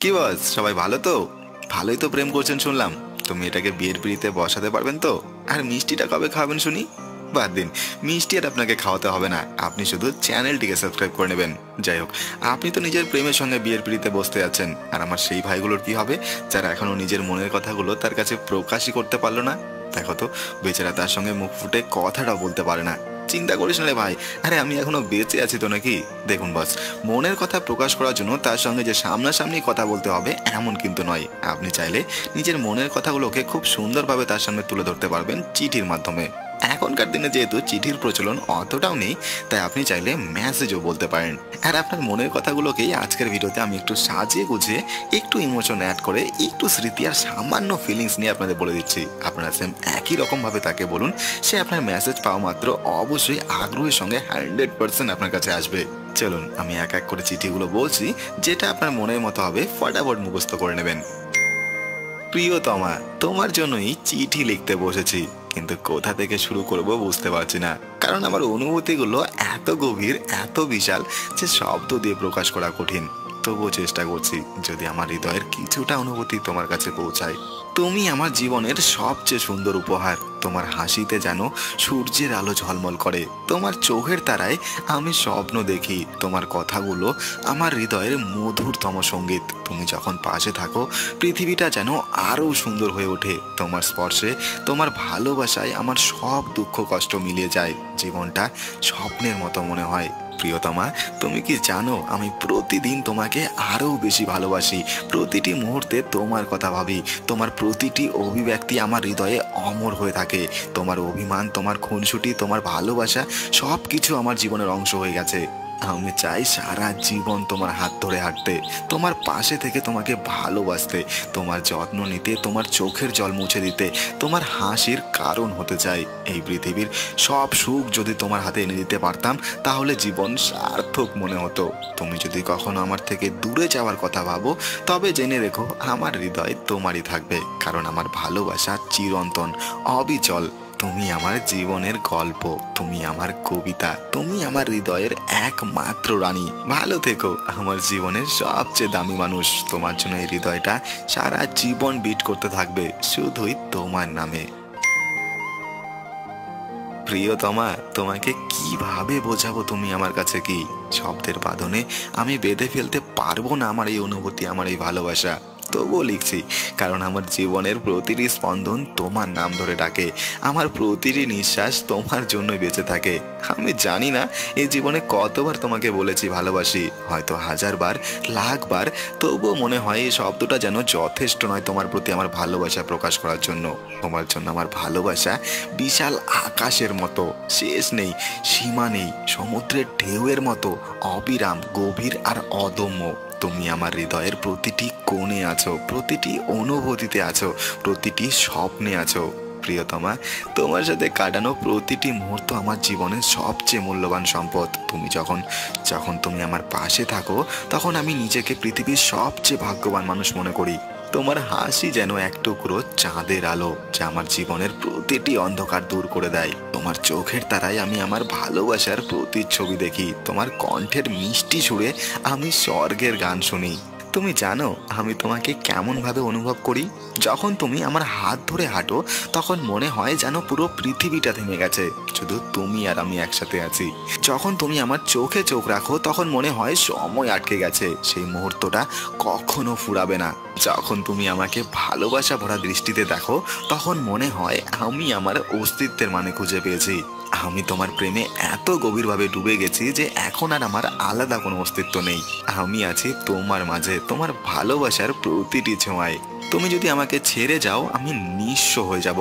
কি বস, সবাই ভালো তো? ভালোই তো প্রেম করছেন শুনলাম। তুমি এটাকে বিয়ের পিঁড়িতে বসাতে পারবেন তো? আর মিষ্টিটা কবে খাওয়াবেন শুনি? বাদ দিন, মিষ্টি আর আপনাকে খাওয়াতে হবে না, আপনি শুধু চ্যানেলটিকে সাবস্ক্রাইব করে নেবেন। যাই হোক, আপনি তো নিজের প্রেমের সঙ্গে বিয়ের পিঁড়িতে বসতে যাচ্ছেন, আর আমার সেই ভাইগুলোর কি হবে যারা এখনো নিজের মনের কথাগুলো তার কাছে প্রকাশই করতে পারলো না? দেখো তো, বেচারা তার সঙ্গে মুখ ফুটে কথাটা বলতে পারে না। চিন্তা করিস না রে ভাই, আরে আমি এখনো বেঁচে আছি তো নাকি? দেখুন বস, মনের কথা প্রকাশ করার জন্য তার সঙ্গে যে সামনাসামনি কথা বলতে হবে এমন কিন্তু নয়। আপনি চাইলে নিজের মনের কথাগুলোকে খুব সুন্দরভাবে তার সামনে তুলে ধরতে পারবেন চিঠির মাধ্যমে। এখনকার দিনে যেহেতু চিঠির প্রচলন অতটাও নেই, তাই আপনি চাইলে মেসেজও বলতে পারেন। আর আপনার মনের কথাগুলোকেই আজকের ভিডিওতে আমি একটু সাজিয়ে গুছিয়ে, একটু ইমোশন অ্যাড করে, একটু স্মৃতি আর সামান্য ফিলিংস নিয়ে আপনাদের বলে দিচ্ছি। আপনারা সেম একই রকম ভাবে তাকে বলুন, সে আপনার মেসেজ পাওয়া মাত্র অবশ্যই আগ্রহের সঙ্গে 100% আপনার কাছে আসবে। চলুন আমি এক এক করে চিঠিগুলো বলছি, যেটা আপনার মনের মতো হবে ফটাফট মুখস্থ করে নেবেন। প্রিয়তমা, তোমার জন্যই চিঠি লিখতে বসেছি, কিন্তু কোথা থেকে শুরু করব বুঝতে পারছি না। কারণ আমার অনুভূতিগুলো এত গভীর, এত বিশাল যে শব্দ দিয়ে প্রকাশ করা কঠিন। তবুও চেষ্টা করছি, যদি আমার হৃদয়ের কিছুটা অনুভূতি তোমার কাছে পৌঁছায়। তুমি আমার জীবনের সবচেয়ে সুন্দর উপহার। তোমার হাসিতে যেন সূর্যের আলো ঝলমল করে, তোমার চোখের তারায় আমি স্বপ্ন দেখি, তোমার কথাগুলো আমার হৃদয়ের মধুরতম সঙ্গীত। তুমি যখন পাশে থাকো, পৃথিবীটা যেন আরো সুন্দর হয়ে ওঠে। তোমার স্পর্শে, তোমার ভালোবাসায় আমার সব দুঃখ কষ্ট মিলিয়ে যায়, জীবনটা স্বপ্নের মতো মনে হয়। প্রিয়তমা, তুমি কি জানো আমি প্রতিদিন তোমাকে আরো বেশি ভালোবাসি। প্রতিটি মুহূর্তে তোমার কথা ভাবি, তোমার প্রতিটি অভিব্যক্তি আমার হৃদয়ে অমর হয়ে থাকে। তোমার অভিমান, তোমার খুনসুটি, তোমার ভালোবাসা সব কিছু আমার জীবনের অংশ হয়ে গেছে। আমি চাই সারা জীবন তোমার হাত ধরে হাঁটতে, তোমার পাশে থেকে তোমাকে ভালোবাসতে, তোমার যত্ন নিতে, তোমার চোখের জল মুছে দিতে, তোমার হাসির কারণ হতে চাই। এই পৃথিবীর সব সুখ যদি তোমার হাতে এনে দিতে পারতাম, তাহলে জীবন সার্থক মনে হতো। তুমি যদি কখনো আমার থেকে দূরে যাওয়ার কথা ভাবো, তবে জেনে রেখো আমার হৃদয় তোমারই থাকবে, কারণ আমার ভালোবাসা চিরন্তন, অবিচল। তুমি আমার জীবনের গল্প, তুমি আমার কবিতা, তুমি আমার হৃদয়ের একমাত্র রানী। ভালো থেকো আমার জীবনের সবচেয়ে দামি মানুষ। তোমার জন্য এই হৃদয়টা সারা জীবন বিট করতে থাকবে, শুধুই তোমার নামে। প্রিয়তমা, তোমাকে কিভাবে বোঝাবো তুমি আমার কাছে কি? শব্দের বাঁধনে আমি বেঁধে ফেলতে পারবো না আমার এই অনুভূতি, আমার এই ভালোবাসা। তবুও লিখছি, কারণ আমার জীবনের প্রতিটি স্পন্দন তোমার নাম ধরে ডাকে, আমার প্রতিটি নিঃশ্বাস তোমার জন্যই বেঁচে থাকে। আমি জানি না এই জীবনে কতবার তোমাকে বলেছি ভালোবাসি, হয়তো 1000 বার, 1,00,000 বার। তবুও মনে হয় এই শব্দটা যেন যথেষ্ট নয় তোমার প্রতি আমার ভালোবাসা প্রকাশ করার জন্য। তোমার জন্য আমার ভালোবাসা বিশাল আকাশের মতো, শেষ নেই, সীমা নেই, সমুদ্রের ঢেউয়ের মতো অবিরাম, গভীর আর অদম্য। তুমি আমার হৃদয়ের প্রতিটি কোণে আছো, প্রতিটি অনুভূতিতে আছো, প্রতিটি স্বপ্নে আছো। প্রিয়তমা, তোমার সাথে কাটানো প্রতিটি মুহূর্ত আমার জীবনের সবচেয়ে মূল্যবান সম্পদ। তুমি যখন যখন তুমি আমার পাশে থাকো, তখন আমি নিজেকে পৃথিবীর সবচেয়ে ভাগ্যবান মানুষ মনে করি। তোমার হাসি যেন এক টুকরো চাঁদের আলো, যা আমার জীবনের প্রতিটি অন্ধকার দূর করে দেয়। তোমার চোখের তারায় আমি আমার ভালোবাসার প্রতিচ্ছবি দেখি, তোমার কণ্ঠের মিষ্টি সুরে আমি স্বর্গের গান শুনি। তুমি জানো আমি তোমাকে কেমন ভাবে অনুভব করি? যখন তুমি আমার হাত ধরে হাঁটো, তখন মনে হয় যেন পুরো পৃথিবীটা থেমে গেছে, শুধু তুমি আর আমি একসাথে আছি। যখন তুমি আমার চোখে চোখ রাখো, তখন মনে হয় সময় আটকে গেছে, সেই মুহূর্তটা কখনো ফুরাবে না। যখন তুমি আমাকে ভালোবাসা ভরা দৃষ্টিতে দেখো, তখন মনে হয় আমি আমার অস্তিত্বের মানে খুঁজে পেয়েছি। আমি তোমার প্রেমে এত গভীরভাবে ডুবে গেছি যে এখন আর আমার আলাদা কোনো অস্তিত্ব নেই। আমি আছি তোমার মাঝে, তোমার ভালোবাসার প্রতিটি ছোঁয়ায়। তুমি যদি আমাকে ছেড়ে যাও, আমি নিঃস্ব হয়ে যাব।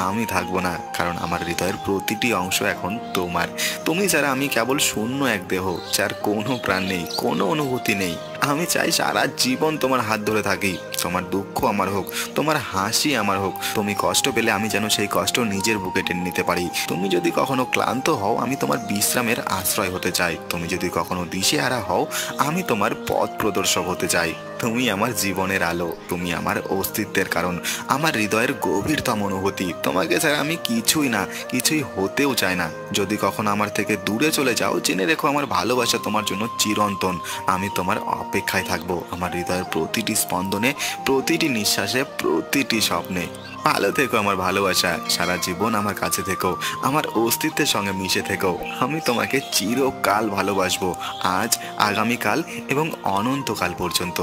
আমি থাকবো না, কারণ আমার হৃদয়ের প্রতিটি অংশ এখন তোমার। তুমি ছাড়া আমি কেবল শূন্য এক দেহ, যার কোনো প্রাণ নেই, কোনো অনুভূতি নেই। আমি চাই সারা জীবন তোমার হাত ধরে থাকি, তোমার দুঃখ আমার হোক, তোমার হাসি আমার হোক। তুমি কষ্ট পেলে আমি যেন সেই কষ্ট নিজের বুকে টেনে নিতে পারি। তুমি যদি কখনো ক্লান্ত হও, আমি তোমার বিশ্রামের আশ্রয় হতে চাই। তুমি যদি কখনো দিশেহারা হও, আমি তোমার পথ প্রদর্শক হতে চাই। তুমি আমার জীবনের আলো, তুমি আমার অস্তিত্বের কারণ, আমার হৃদয়ের গভীরতম অনুভূতি। তোমাকে ছাড়া আমি কিছুই না, কিছুই হতেও চাই না। যদি কখনো আমার থেকে দূরে চলে যাও, জেনে রেখো আমার ভালোবাসা তোমার জন্য চিরন্তন। আমি তোমার অপেক্ষায় থাকবো আমার হৃদয়ের প্রতিটি স্পন্দনে, প্রতিটি নিঃশ্বাসে, প্রতিটি স্বপ্নে। ভালো থেকো আমার ভালোবাসা, সারা জীবন আমার কাছে থেকো, আমার অস্তিত্বের সঙ্গে মিশে থেকো। আমি তোমাকে চিরকাল ভালোবাসবো, আজ, আগামীকাল এবং অনন্তকাল পর্যন্ত।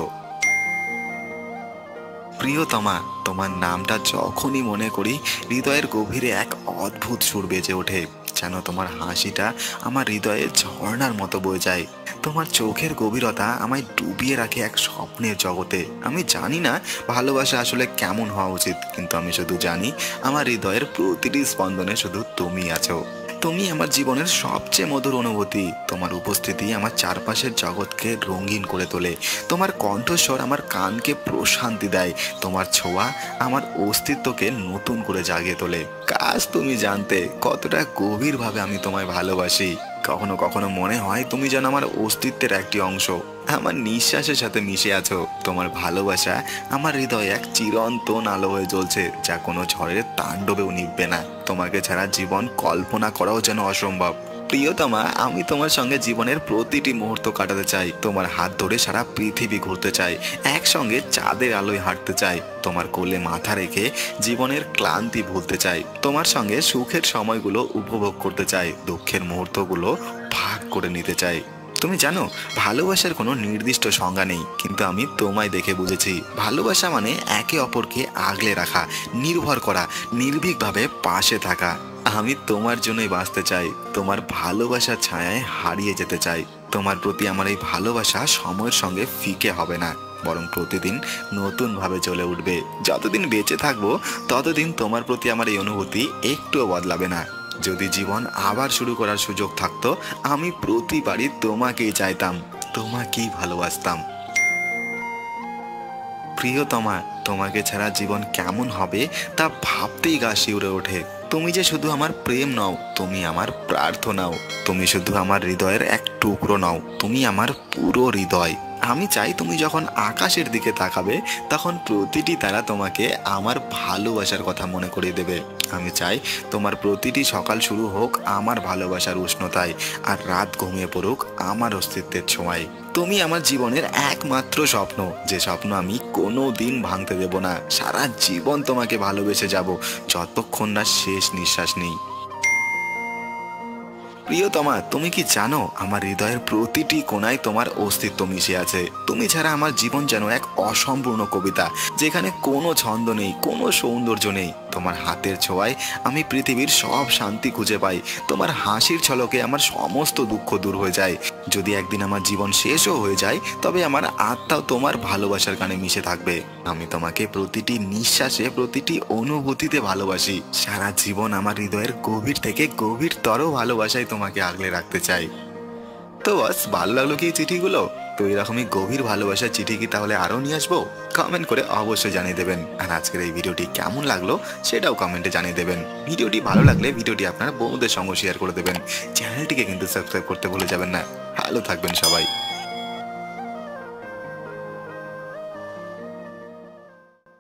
প্রিয়তমা, তোমার নামটা যখনই মনে করি হৃদয়ের গভীরে এক অদ্ভুত সুর বেজে ওঠে, যেন তোমার হাসিটা আমার হৃদয়ে ঝর্ণার মতো বয়ে যায়। তোমার চোখের গভীরতা আমায় ডুবিয়ে রাখে এক স্বপ্নের জগতে। আমি জানি না ভালোবাসা আসলে কেমন হওয়া উচিত, কিন্তু আমি শুধু জানি আমার হৃদয়ের প্রতিটি স্পন্দনে শুধু তুমি আছো। তুমি আমার জীবনের সবচেয়ে মধুর অনুভূতি। তোমার উপস্থিতি আমার চারপাশের জগৎকে রঙিন করে তোলে। তোমার কণ্ঠস্বর আমার কানকে প্রশান্তি দেয়। তোমার ছোঁয়া আমার অস্তিত্বকে নতুন করে জাগিয়ে তোলে। কাশ তুমি জানতে কতটা গভীরভাবে আমি তোমায় ভালোবাসি। কখনো কখনো মনে হয় তুমি যেন আমার অস্তিত্বের একটি অংশ, আমার নিঃশ্বাসের সাথে মিশে আছো। তোমার ভালোবাসা আমার হৃদয়ে এক চিরন্তন আলো হয়ে জ্বলছে, যা কোনো ঝড়ের তাণ্ডবেও নিভবে না। তোমাকে ছাড়া জীবন কল্পনা করাও যেন অসম্ভব। প্রিয়তমা, আমি তোমার সঙ্গে জীবনের প্রতিটি মুহূর্ত কাটাতে চাই। তোমার হাত ধরে সারা পৃথিবী ঘুরতে চাই, একসঙ্গে চাঁদের আলোয় হাঁটতে চাই। তোমার কোলে মাথা রেখে জীবনের ক্লান্তি ভুলতে চাই। তোমার সঙ্গে সুখের সময়গুলো উপভোগ করতে চাই, দুঃখের মুহূর্তগুলো ভাগ করে নিতে চাই। তুমি জানো, ভালোবাসার কোনো নির্দিষ্ট সংজ্ঞা নেই, কিন্তু আমি তোমায় দেখে বুঝেছি ভালোবাসা মানে একে অপরকে আগলে রাখা, নির্ভর করা, নির্ভীকভাবে পাশে থাকা। আমি তোমার জন্যই বাঁচতে চাই, তোমার ভালোবাসার ছায়ায় হারিয়ে যেতে চাই। তোমার প্রতি আমার এই ভালোবাসা সময়ের সঙ্গে ফিকে হবে না, বরং প্রতিদিন নতুনভাবে জ্বলে উঠবে। যতদিন বেঁচে থাকবো ততদিন তোমার প্রতি আমার এই অনুভূতি একটুও বদলাবে না। যদি জীবন আবার শুরু করার সুযোগ থাকতো, আমি প্রতিবারই তোমাকেই চাইতাম, তোমাকেই ভালোবাসতাম। প্রিয়তমা, তোমাকে ছাড়া জীবন কেমন হবে তা ভাবতেই গা শিউরে ওঠে। তুমি যে শুধু আমার প্রেম নও, তুমি আমার প্রার্থনাও। তুমি শুধু আমার হৃদয়ের এক টুকরো নও, তুমি আমার পুরো হৃদয়। আমি চাই তুমি যখন আকাশের দিকে তাকাবে, তখন প্রতিটি তারা তোমাকে আমার ভালোবাসার কথা মনে করিয়ে দেবে। আমি চাই তোমার প্রতিটি সকাল শুরু হোক আমার ভালোবাসার উষ্ণতায়, আর রাত ঘুমিয়ে পড়ুক আমার অস্তিত্বের ছোঁয়ায়। তুমি আমার জীবনের একমাত্র স্বপ্ন, যে স্বপ্ন আমি কোনো দিন ভাঙতে দেব না। সারা জীবন তোমাকে ভালোবেসে যাব, যতক্ষণ না শেষ নিঃশ্বাস নেই। প্রিয়তমা, তুমি কি জানো আমার হৃদয়ের প্রতিটি কোণায় তোমার অস্তিত্ব মিশে আছে। তুমি ছাড়া আমার জীবন যেন এক অসম্পূর্ণ কবিতা, যেখানে কোনো ছন্দ নেই, কোনো সৌন্দর্য নেই। তোমার হাতের ছোঁয়ায় আমি পৃথিবীর সব শান্তি খুঁজে পাই। তোমার হাসির ঝলকে আমার সমস্ত দুঃখ দূর হয়ে যায়। যদি একদিন আমার জীবন শেষও হয়ে যায়, তবে আমার আত্মাও তোমার ভালোবাসার গানে মিশে থাকবে। আমি তোমাকে প্রতিটি নিঃশ্বাসে, প্রতিটি অনুভূতিতে ভালোবাসি। সারা জীবন আমার হৃদয়ের গভীর থেকে গভীরতর ভালোবাসায় তোমাকে আগলে রাখতে চাই। তো বাস, ভালো লাগলো কি চিঠিগুলো? তো এরকমই গভীর ভালোবাসার চিঠি কি তাহলে আরও নিয়ে আসবো? কমেন্ট করে অবশ্যই জানিয়ে দেবেন। আর আজকের এই ভিডিওটি কেমন লাগলো সেটাও কমেন্টে জানিয়ে দেবেন। ভিডিওটি ভালো লাগলে ভিডিওটি আপনার বন্ধুদের সঙ্গে শেয়ার করে দেবেন। চ্যানেলটিকে কিন্তু সাবস্ক্রাইব করতে ভুলে যাবেন না। ভালো থাকবেন সবাই।